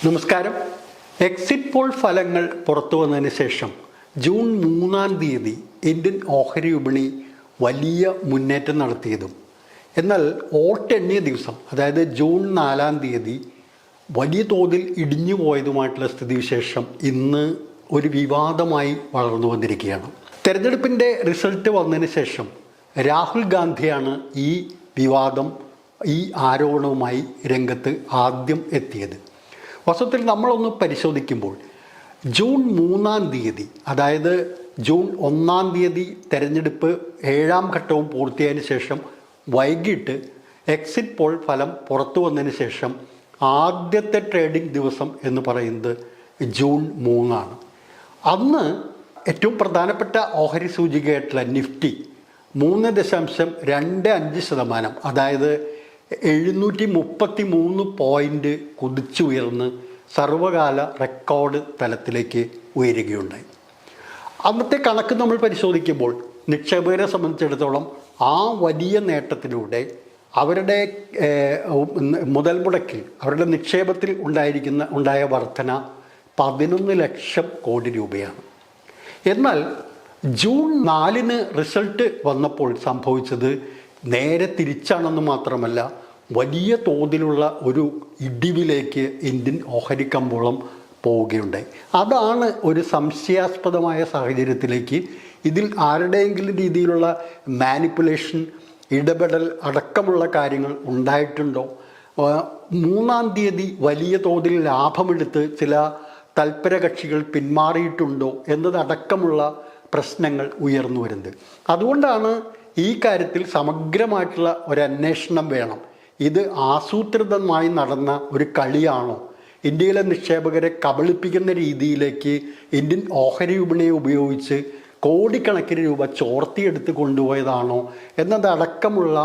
നമസ്കാരം. Exit poll ഫലങ്ങൾ പുറത്തു വന്നതിന് ശേഷം ജൂൺ 3-ാം തീയതി ഇന്ത്യൻ ഓഹരി വിപണി വലിയ മുന്നേറ്റം നടത്തിയതും എന്നാൽ വോട്ടെണ്ണിയ ദിവസം, അതായത് ജൂൺ 4-ാം തീയതി വലിയ തോതിൽ ഇടിഞ്ഞു പോയതുമായിട്ടുള്ള സ്ഥിതിവിശേഷം ഇന്ന് ഒരു വിവാദമായി വളർന്നു വന്നിരിക്കുകയാണ്. തെരഞ്ഞെടുപ്പിൻ്റെ റിസൾട്ട് വന്നതിന് ശേഷം രാഹുൽ ഗാന്ധിയാണ് ഈ വിവാദം, ഈ ആരോപണവുമായി രംഗത്ത് ആദ്യം എത്തിയത്. വാസ്തവത്തിൽ നമ്മളൊന്ന് പരിശോധിക്കുമ്പോൾ ജൂൺ 3-ാം തീയതി, അതായത് ജൂൺ 1-ാം തീയതി തെരഞ്ഞെടുപ്പ് 7-ാം ഘട്ടവും പൂർത്തിയായതിനു ശേഷം വൈകിട്ട് എക്സിറ്റ് പോൾ ഫലം പുറത്തു വന്നതിന് ശേഷം ആദ്യത്തെ ട്രേഡിംഗ് ദിവസം എന്ന് പറയുന്നത് ജൂൺ 3-ആണ്. അന്ന് ഏറ്റവും പ്രധാനപ്പെട്ട ഓഹരി സൂചികയായിട്ടുള്ള നിഫ്റ്റി 3.25%, അതായത് 733 പോയിൻ്റ് കുതിച്ചുയർന്ന് സർവകാല റെക്കോർഡ് തലത്തിലേക്ക് ഉയരുകയുണ്ടായി. അന്നത്തെ കണക്ക് നമ്മൾ പരിശോധിക്കുമ്പോൾ നിക്ഷേപകരെ സംബന്ധിച്ചിടത്തോളം ആ വലിയ നേട്ടത്തിലൂടെ അവരുടെ മുതൽ മുടക്കിൽ, അവരുടെ നിക്ഷേപത്തിൽ ഉണ്ടായ വർധന 11 ലക്ഷം കോടി രൂപയാണ്. എന്നാൽ ജൂൺ 4-ന് റിസൾട്ട് വന്നപ്പോൾ സംഭവിച്ചത് നേരെ തിരിച്ചാണെന്ന് മാത്രമല്ല, വലിയ തോതിലുള്ള ഒരു ഇടിവിലേക്ക് ഇന്ത്യൻ ഓഹരി കമ്പോളം പോവുകയുണ്ടായി. അതാണ് ഒരു സംശയാസ്പദമായ സാഹചര്യത്തിലേക്ക്, ഇതിൽ ആരുടെയെങ്കിലും രീതിയിലുള്ള മാനിപ്പുലേഷൻ, ഇടപെടൽ അടക്കമുള്ള കാര്യങ്ങൾ ഉണ്ടായിട്ടുണ്ടോ, 3-ാം തീയതി വലിയ തോതിൽ ലാഭമെടുത്ത് ചില തൽപര കക്ഷികൾ പിന്മാറിയിട്ടുണ്ടോ എന്നതടക്കമുള്ള പ്രശ്നങ്ങൾ ഉയർന്നു വരുന്നത്. അതുകൊണ്ടാണ് ഈ കാര്യത്തിൽ സമഗ്രമായിട്ടുള്ള ഒരു അന്വേഷണം വേണം. ഇത് ആസൂത്രിതമായി നടന്ന ഒരു കളിയാണോ, ഇന്ത്യയിലെ നിക്ഷേപകരെ കബളിപ്പിക്കുന്ന രീതിയിലേക്ക് ഇന്ത്യൻ ഓഹരി വിപണിയെ ഉപയോഗിച്ച് കോടിക്കണക്കിന് രൂപ ചോർത്തിയെടുത്ത് കൊണ്ടുപോയതാണോ എന്നതടക്കമുള്ള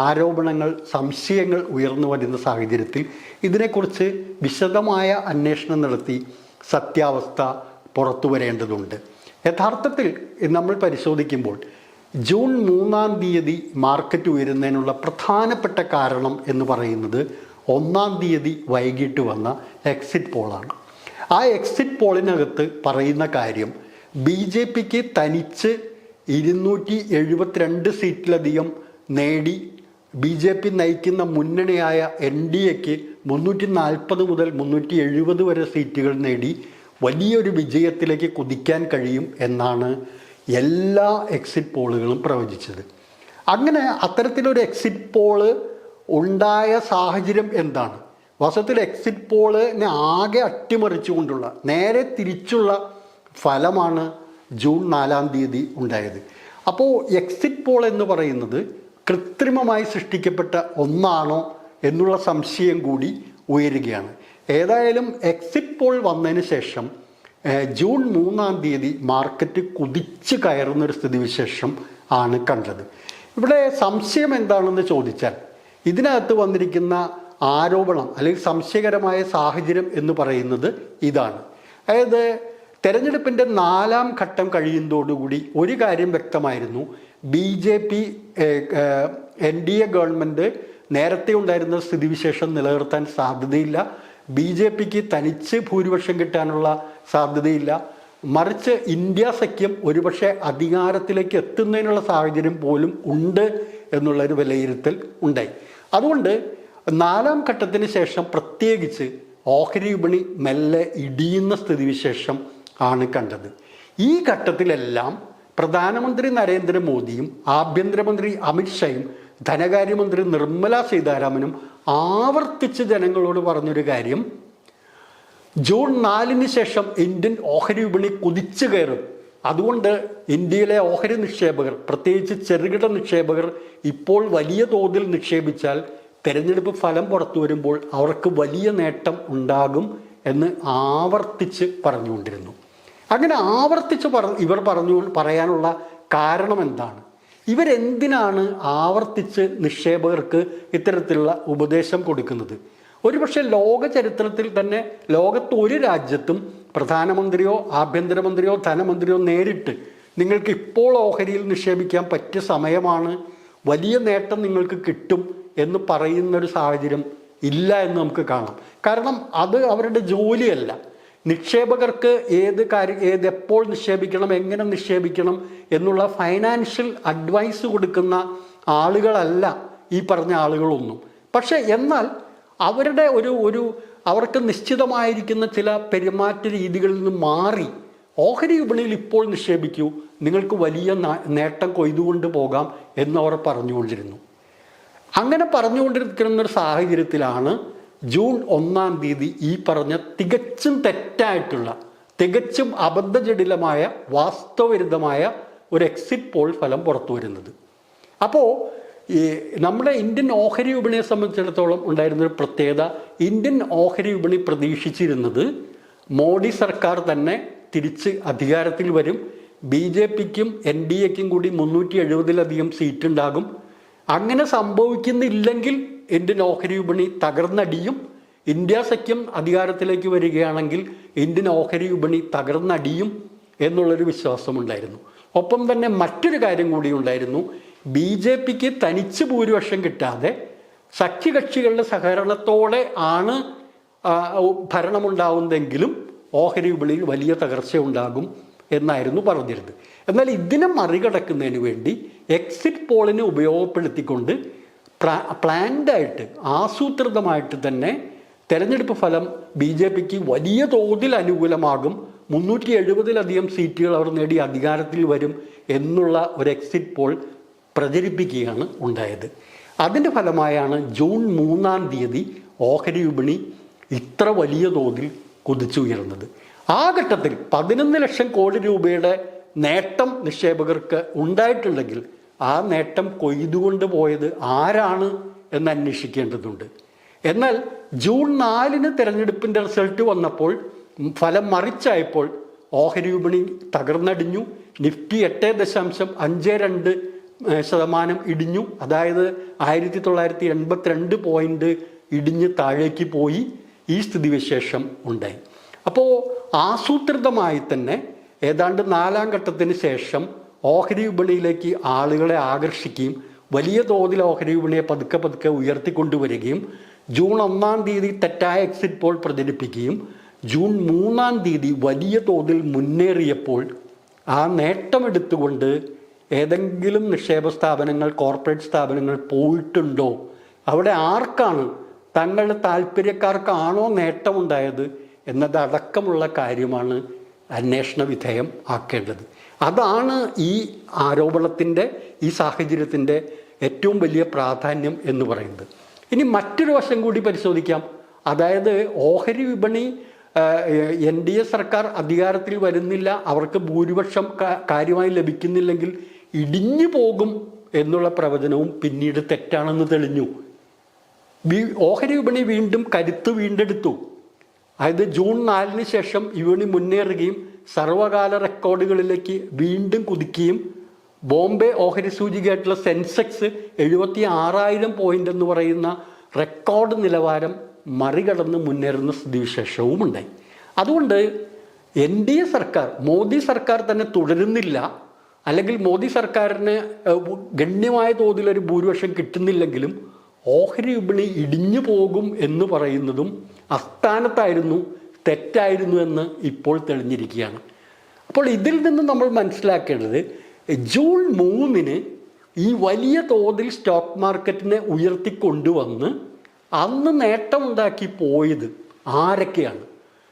ആരോപണങ്ങൾ, സംശയങ്ങൾ ഉയർന്നു വരുന്ന സാഹചര്യത്തിൽ ഇതിനെക്കുറിച്ച് വിശദമായ അന്വേഷണം നടത്തി സത്യാവസ്ഥ പുറത്തു വരേണ്ടതുണ്ട്. യഥാർത്ഥത്തിൽ നമ്മൾ പരിശോധിക്കുമ്പോൾ ജൂൺ 3-ാം തീയതി മാർക്കറ്റ് ഉയരുന്നതിനുള്ള പ്രധാനപ്പെട്ട കാരണം എന്ന് പറയുന്നത് 1-ാം തീയതി വൈകിട്ട് വന്ന എക്സിറ്റ് പോളാണ്. ആ എക്സിറ്റ് പോളിനകത്ത് പറയുന്ന കാര്യം, BJPക്ക് തനിച്ച് 272 സീറ്റിലധികം നേടി BJP നയിക്കുന്ന മുന്നണിയായ NDAക്ക് 340 മുതൽ 370 വരെ സീറ്റുകൾ നേടി വലിയൊരു വിജയത്തിലേക്ക് കുതിക്കാൻ കഴിയും എന്നാണ് എല്ലാ എക്സിറ്റ് പോളുകളും പ്രവചിച്ചത്. അങ്ങനെ അത്തരത്തിലൊരു എക്സിറ്റ് പോള് ഉണ്ടായ സാഹചര്യം എന്താണ്? വാസ്തവത്തിൽ എക്സിറ്റ് പോളിനെ ആകെ അട്ടിമറിച്ചുകൊണ്ടുള്ള നേരെ തിരിച്ചുള്ള ഫലമാണ് ജൂൺ 4-ാം തീയതി ഉണ്ടായത്. അപ്പോൾ എക്സിറ്റ് പോൾ എന്ന് പറയുന്നത് കൃത്രിമമായി സൃഷ്ടിക്കപ്പെട്ട ഒന്നാണോ എന്നുള്ള സംശയം കൂടി ഉയരുകയാണ്. ഏതായാലും എക്സിറ്റ് പോൾ വന്നതിന് ശേഷം ജൂൺ 3-ാം തീയതി മാർക്കറ്റ് കുതിച്ച് കയറുന്നൊരു സ്ഥിതിവിശേഷം ആണ് കണ്ടത്. ഇവിടെ സംശയം എന്താണെന്ന് ചോദിച്ചാൽ, ഇതിനകത്ത് വന്നിരിക്കുന്ന ആരോപണം അല്ലെങ്കിൽ സംശയകരമായ സാഹചര്യം എന്ന് പറയുന്നത് ഇതാണ്. അതായത് തെരഞ്ഞെടുപ്പിൻ്റെ 4-ാം ഘട്ടം കഴിയുന്നതോടുകൂടി ഒരു കാര്യം വ്യക്തമായിരുന്നു, BJP NDA ഗവൺമെൻറ് നേരത്തെ ഉണ്ടായിരുന്ന സ്ഥിതിവിശേഷം നിലനിർത്താൻ സാധ്യതയില്ല, BJPക്ക് തനിച്ച് ഭൂരിപക്ഷം കിട്ടാനുള്ള സാധ്യതയില്ല, മറിച്ച് ഇന്ത്യ സഖ്യം ഒരുപക്ഷെ അധികാരത്തിലേക്ക് എത്തുന്നതിനുള്ള സാഹചര്യം പോലും ഉണ്ട് എന്നുള്ളൊരു വിലയിരുത്തൽ ഉണ്ടായി. അതുകൊണ്ട് 4-ാം ഘട്ടത്തിന് ശേഷം പ്രത്യേകിച്ച് ഓഹരി വിപണി മെല്ലെ ഇടിയുന്ന സ്ഥിതിവിശേഷം ആണ് കണ്ടത്. ഈ ഘട്ടത്തിലെല്ലാം പ്രധാനമന്ത്രി നരേന്ദ്രമോദിയും ആഭ്യന്തരമന്ത്രി അമിത്ഷായും ധനകാര്യമന്ത്രി നിർമ്മല സീതാരാമനും ആവർത്തിച്ച് ജനങ്ങളോട് പറഞ്ഞൊരു കാര്യം, ജൂൺ 4-ന് ശേഷം ഇന്ത്യൻ ഓഹരി വിപണി കുതിച്ചു കയറും. അതുകൊണ്ട് ഇന്ത്യയിലെ ഓഹരി നിക്ഷേപകർ, പ്രത്യേകിച്ച് ചെറുകിട നിക്ഷേപകർ ഇപ്പോൾ വലിയ തോതിൽ നിക്ഷേപിച്ചാൽ തെരഞ്ഞെടുപ്പ് ഫലം പുറത്തു വരുമ്പോൾ അവർക്ക് വലിയ നേട്ടം ഉണ്ടാകും എന്ന് ആവർത്തിച്ച് പറഞ്ഞുകൊണ്ടിരുന്നു. അങ്ങനെ ആവർത്തിച്ച് ഇവർ പറയാനുള്ള കാരണം എന്താണ്? ഇവരെന്തിനാണ് ആവർത്തിച്ച് നിക്ഷേപകർക്ക് ഇത്തരത്തിലുള്ള ഉപദേശം കൊടുക്കുന്നത്? ഒരുപക്ഷെ ലോക ചരിത്രത്തിൽ തന്നെ ലോകത്ത് ഒരു രാജ്യത്തും പ്രധാനമന്ത്രിയോ ആഭ്യന്തരമന്ത്രിയോ ധനമന്ത്രിയോ നേരിട്ട് നിങ്ങൾക്ക് ഇപ്പോൾ ഓഹരിയിൽ നിക്ഷേപിക്കാൻ പറ്റിയ സമയമാണ്, വലിയ നേട്ടം നിങ്ങൾക്ക് കിട്ടും എന്ന് പറയുന്നൊരു സാഹചര്യം ഇല്ല എന്ന് നമുക്ക് കാണാം. കാരണം അത് അവരുടെ ജോലിയല്ല. നിക്ഷേപകർക്ക് എപ്പോൾ നിക്ഷേപിക്കണം, എങ്ങനെ നിക്ഷേപിക്കണം എന്നുള്ള ഫൈനാൻഷ്യൽ അഡ്വൈസ് കൊടുക്കുന്ന ആളുകളല്ല ഈ പറഞ്ഞ ആളുകളൊന്നും. പക്ഷേ എന്നാൽ അവരുടെ അവർക്ക് നിശ്ചിതമായിരിക്കുന്ന ചില പെരുമാറ്റ രീതികളിൽ നിന്ന് മാറി ഓഹരി വിപണിയിൽ ഇപ്പോൾ നിക്ഷേപിക്കൂ, നിങ്ങൾക്ക് വലിയ നേട്ടം കൊയ്തുകൊണ്ട് പോകാം എന്നവർ പറഞ്ഞുകൊണ്ടിരുന്നു. അങ്ങനെ പറഞ്ഞുകൊണ്ടിരിക്കുന്ന ഒരു സാഹചര്യത്തിലാണ് ജൂൺ 1-ാം തീയതി ഈ പറഞ്ഞ തികച്ചും തെറ്റായിട്ടുള്ള, തികച്ചും അബദ്ധജടിലമായ, വാസ്തവവിരുദ്ധമായ ഒരു എക്സിറ്റ് പോൾ ഫലം പുറത്തു വരുന്നത്. അപ്പോൾ ഈ നമ്മുടെ ഇന്ത്യൻ ഓഹരി വിപണിയെ സംബന്ധിച്ചിടത്തോളം ഉണ്ടായിരുന്നൊരു പ്രത്യേകത, ഇന്ത്യൻ ഓഹരി വിപണി പ്രതീക്ഷിച്ചിരുന്നത് മോഡി സർക്കാർ തന്നെ തിരിച്ച് അധികാരത്തിൽ വരും, BJPക്കും NDAക്കും കൂടി 370-ലധികം സീറ്റ് ഉണ്ടാകും. അങ്ങനെ സംഭവിക്കുന്നില്ലെങ്കിൽ ഇന്ത്യൻ ഓഹരി വിപണി തകർന്നടിയും. ഇന്ത്യ സഖ്യം അധികാരത്തിലേക്ക് വരികയാണെങ്കിൽ ഇന്ത്യൻ ഓഹരി വിപണി തകർന്നടിയും എന്നുള്ളൊരു വിശ്വാസമുണ്ടായിരുന്നു. ഒപ്പം തന്നെ മറ്റൊരു കാര്യം കൂടി ഉണ്ടായിരുന്നു. BJPക്ക് തനിച്ച് ഭൂരിപക്ഷം കിട്ടാതെ സഖ്യകക്ഷികളുടെ സഹകരണത്തോടെ ആണ് ഭരണമുണ്ടാവുന്നതെങ്കിലും ഓഹരി വിപണിയിൽ വലിയ തകർച്ച ഉണ്ടാകും എന്നായിരുന്നു പറഞ്ഞിരുന്നത്. എന്നാൽ ഇതിനെ മറികടക്കുന്നതിന് വേണ്ടി എക്സിറ്റ് പോളിനെ ഉപയോഗപ്പെടുത്തിക്കൊണ്ട് പ്ലാൻഡായിട്ട്, ആസൂത്രിതമായിട്ട് തന്നെ തെരഞ്ഞെടുപ്പ് ഫലം BJPക്ക് വലിയ തോതിൽ അനുകൂലമാകും, 370-ലധികം സീറ്റുകൾ അവർ നേടി അധികാരത്തിൽ വരും എന്നുള്ള ഒരു എക്സിറ്റ് പോൾ പ്രചരിപ്പിക്കുകയാണ് ഉണ്ടായത്. അതിൻ്റെ ഫലമായാണ് ജൂൺ 3-ാം തീയതി ഓഹരി വിപണി ഇത്ര വലിയ തോതിൽ കുതിച്ചുയർന്നത്. ആ ഘട്ടത്തിൽ 11 ലക്ഷം കോടി രൂപയുടെ നേട്ടം നിക്ഷേപകർക്ക് ഉണ്ടായിട്ടുണ്ടെങ്കിൽ ആ നേട്ടം കൊയ്തുകൊണ്ട് പോയത് ആരാണ് എന്ന് അന്വേഷിക്കേണ്ടതുണ്ട്. എന്നാൽ ജൂൺ 4-ന് തെരഞ്ഞെടുപ്പിൻ്റെ റിസൾട്ട് വന്നപ്പോൾ, ഫലം മറിച്ചായപ്പോൾ ഓഹരി വിപണി തകർന്നടിഞ്ഞു. നിഫ്റ്റി 8.52% ഇടിഞ്ഞു. അതായത് 1982 പോയിന്റ് ഇടിഞ്ഞ് താഴേക്ക് പോയി. ഈ സ്ഥിതിവിശേഷം ഉണ്ടായി. അപ്പോൾ ആസൂത്രിതമായി തന്നെ ഏതാണ്ട് 4-ാം ഘട്ടത്തിന് ശേഷം ഓഹരി വിപണിയിലേക്ക് ആളുകളെ ആകർഷിക്കുകയും വലിയ തോതിൽ ഓഹരി വിപണിയെ പതുക്കെ ഉയർത്തിക്കൊണ്ടുവരികയും ജൂൺ 1-ാം തീയതി തെറ്റായ എക്സിറ്റ് പോൾ പ്രചരിപ്പിക്കുകയും ജൂൺ 3-ാം തീയതി വലിയ തോതിൽ മുന്നേറിയപ്പോൾ ആ നേട്ടമെടുത്തുകൊണ്ട് ഏതെങ്കിലും നിക്ഷേപ സ്ഥാപനങ്ങൾ, കോർപ്പറേറ്റ് സ്ഥാപനങ്ങൾ പോയിട്ടുണ്ടോ, അവിടെ ആർക്കാണ്, തങ്ങളുടെ താല്പര്യക്കാർക്കാണോ നേട്ടമുണ്ടായത് എന്നതടക്കമുള്ള കാര്യമാണ് അന്വേഷണ വിധേയം ആക്കേണ്ടത്. അതാണ് ഈ ആരോപണത്തിൻ്റെ, ഈ സാഹചര്യത്തിൻ്റെ ഏറ്റവും വലിയ പ്രാധാന്യം എന്ന് പറയുന്നത്. ഇനി മറ്റൊരു വശം കൂടി പരിശോധിക്കാം. അതായത് ഓഹരി വിപണി, NDA സർക്കാർ അധികാരത്തിൽ വരുന്നില്ല, അവർക്ക് ഭൂരിപക്ഷം കാര്യമായി ലഭിക്കുന്നില്ലെങ്കിൽ ഇടിഞ്ഞു പോകും എന്നുള്ള പ്രവചനവും പിന്നീട് തെറ്റാണെന്ന് തെളിഞ്ഞു. ഓഹരി വിപണി വീണ്ടും കരുത്ത് വീണ്ടെടുത്തു. അതായത് ജൂൺ 4-ന് ശേഷം വിപണി മുന്നേറുകയും സർവകാല റെക്കോർഡുകളിലേക്ക് വീണ്ടും കുതിക്കുകയും ബോംബെ ഓഹരി സൂചികയായിട്ടുള്ള സെൻസെക്സ് 76,000 പോയിന്റ് എന്ന് പറയുന്ന റെക്കോർഡ് നിലവാരം മറികടന്ന് മുന്നേറുന്ന സ്ഥിതിവിശേഷവും ഉണ്ടായി. അതുകൊണ്ട് NDA സർക്കാർ, മോദി സർക്കാർ തന്നെ തുടരുന്നില്ല, അല്ലെങ്കിൽ മോദി സർക്കാരിന് ഗണ്യമായ തോതിലൊരു ഭൂരിപക്ഷം കിട്ടുന്നില്ലെങ്കിലും ഓഹരി വിപണി ഇടിഞ്ഞു പോകും എന്ന് പറയുന്നതും അസ്ഥാനത്തായിരുന്നു, തെറ്റായിരുന്നു എന്ന് ഇപ്പോൾ തെളിഞ്ഞിരിക്കുകയാണ്. അപ്പോൾ ഇതിൽ നിന്ന് നമ്മൾ മനസ്സിലാക്കേണ്ടത്, ജൂൺ 3-ന് ഈ വലിയ തോതിൽ സ്റ്റോക്ക് മാർക്കറ്റിനെ ഉയർത്തിക്കൊണ്ടുവന്ന് അന്ന് നേട്ടമുണ്ടാക്കി പോയത് ആരൊക്കെയാണ്?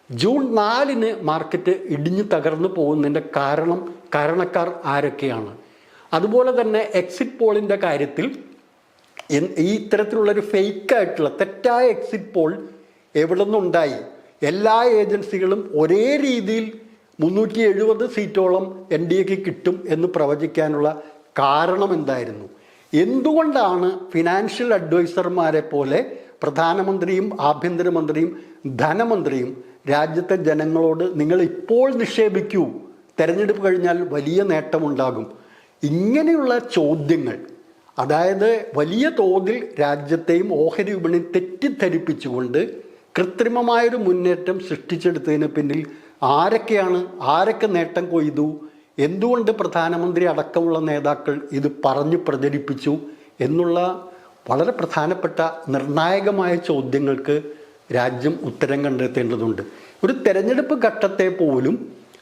ജൂൺ 4-ന് മാർക്കറ്റ് ഇടിഞ്ഞു തകർന്നു പോകുന്നതിൻ്റെ കാരണക്കാർ ആരൊക്കെയാണ്? അതുപോലെ തന്നെ എക്സിറ്റ് പോളിൻ്റെ കാര്യത്തിൽ ഈ ഇത്തരത്തിലുള്ളൊരു ഫേക്കായിട്ടുള്ള തെറ്റായ എക്സിറ്റ് പോൾ എവിടെ നിന്നുണ്ടായി? എല്ലാ ഏജൻസികളും ഒരേ രീതിയിൽ 370 സീറ്റോളം NDAക്ക് കിട്ടും എന്ന് പ്രവചിക്കാനുള്ള കാരണം എന്തായിരുന്നു? എന്തുകൊണ്ടാണ് ഫിനാൻഷ്യൽ അഡ്വൈസർമാരെ പോലെ പ്രധാനമന്ത്രിയും ആഭ്യന്തരമന്ത്രിയും ധനമന്ത്രിയും രാജ്യത്തെ ജനങ്ങളോട് നിങ്ങൾ ഇപ്പോൾ നിക്ഷേപിക്കൂ, തെരഞ്ഞെടുപ്പ് കഴിഞ്ഞാൽ വലിയ നേട്ടമുണ്ടാകും, ഇങ്ങനെയുള്ള ചോദ്യങ്ങൾ, അതായത് വലിയ തോതിൽ രാജ്യത്തെയും ഓഹരി വിപണി തെറ്റിദ്ധരിപ്പിച്ചുകൊണ്ട് കൃത്രിമമായൊരു മുന്നേറ്റം സൃഷ്ടിച്ചെടുത്തതിന് പിന്നിൽ ആരൊക്കെയാണ്, ആരൊക്കെ നേട്ടം കൊയ്തു, എന്തുകൊണ്ട് പ്രധാനമന്ത്രി അടക്കമുള്ള നേതാക്കൾ ഇത് പറഞ്ഞു പ്രചരിപ്പിച്ചു എന്നുള്ള വളരെ പ്രധാനപ്പെട്ട നിർണായകമായ ചോദ്യങ്ങൾക്ക് രാജ്യം ഉത്തരം കണ്ടെത്തേണ്ടതുണ്ട്. ഒരു തെരഞ്ഞെടുപ്പ് ഘട്ടത്തെ പോലും,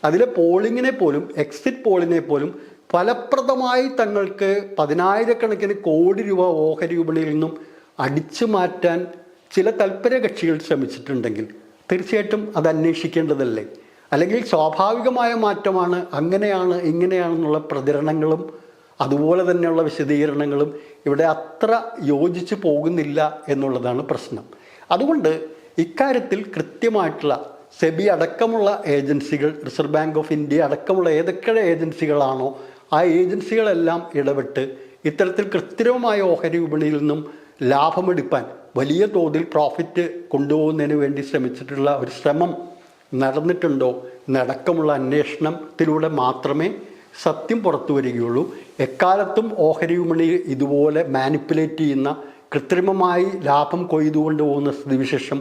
അതിലെ പോളിങ്ങിനെ പോലും, എക്സിറ്റ് പോളിനെ പോലും ഫലപ്രദമായി തങ്ങൾക്ക് 10,000-കണക്കിന് കോടി രൂപ ഓഹരി വിപണിയിൽ നിന്നും അടിച്ചു മാറ്റാൻ ചില തൽപര കക്ഷികൾ ശ്രമിച്ചിട്ടുണ്ടെങ്കിൽ തീർച്ചയായിട്ടും അത് അന്വേഷിക്കേണ്ടതല്ലേ? അല്ലെങ്കിൽ സ്വാഭാവികമായ മാറ്റമാണ്, അങ്ങനെയാണ് ഇങ്ങനെയാണെന്നുള്ള പ്രചരണങ്ങളും അതുപോലെ തന്നെയുള്ള വിശദീകരണങ്ങളും ഇവിടെ അത്ര യോജിച്ച് പോകുന്നില്ല എന്നുള്ളതാണ് പ്രശ്നം. അതുകൊണ്ട് ഇക്കാര്യത്തിൽ കൃത്യമായിട്ടുള്ള സെബി അടക്കമുള്ള ഏജൻസികൾ, റിസർവ് ബാങ്ക് ഓഫ് ഇന്ത്യ അടക്കമുള്ള ഏതൊക്കെ ഏജൻസികളാണോ ആ ഏജൻസികളെല്ലാം ഇടപെട്ട് ഇത്തരത്തിൽ കൃത്രിമമായ ഓഹരി വിപണിയിൽ നിന്നും ലാഭമെടുപ്പാൻ, വലിയ തോതിൽ പ്രോഫിറ്റ് കൊണ്ടുപോകുന്നതിന് വേണ്ടി ശ്രമിച്ചിട്ടുള്ള ഒരു ശ്രമം നടന്നിട്ടുണ്ടോ എന്നടക്കമുള്ള അന്വേഷണത്തിലൂടെ മാത്രമേ സത്യം പുറത്തു വരികയുള്ളൂ. എക്കാലത്തും ഓഹരി വിപണി ഇതുപോലെ മാനിപ്പുലേറ്റ് ചെയ്യുന്ന, കൃത്രിമമായി ലാഭം കൊയ്തുകൊണ്ട് പോകുന്ന സ്ഥിതിവിശേഷം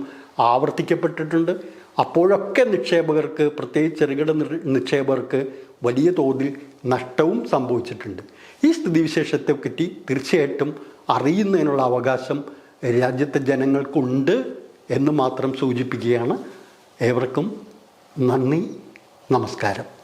ആവർത്തിക്കപ്പെട്ടിട്ടുണ്ട്. അപ്പോഴൊക്കെ നിക്ഷേപകർക്ക്, പ്രത്യേകിച്ച് ചെറുകിട നിക്ഷേപകർക്ക് വലിയ തോതിൽ നഷ്ടവും സംഭവിച്ചിട്ടുണ്ട്. ഈ സ്ഥിതിവിശേഷത്തെപ്പറ്റി തീർച്ചയായിട്ടും അറിയുന്നതിനുള്ള അവകാശം രാജ്യത്തെ ജനങ്ങൾക്കുണ്ട് എന്ന് മാത്രം സൂചിപ്പിക്കുകയാണ്. ഏവർക്കും നന്ദി, നമസ്കാരം.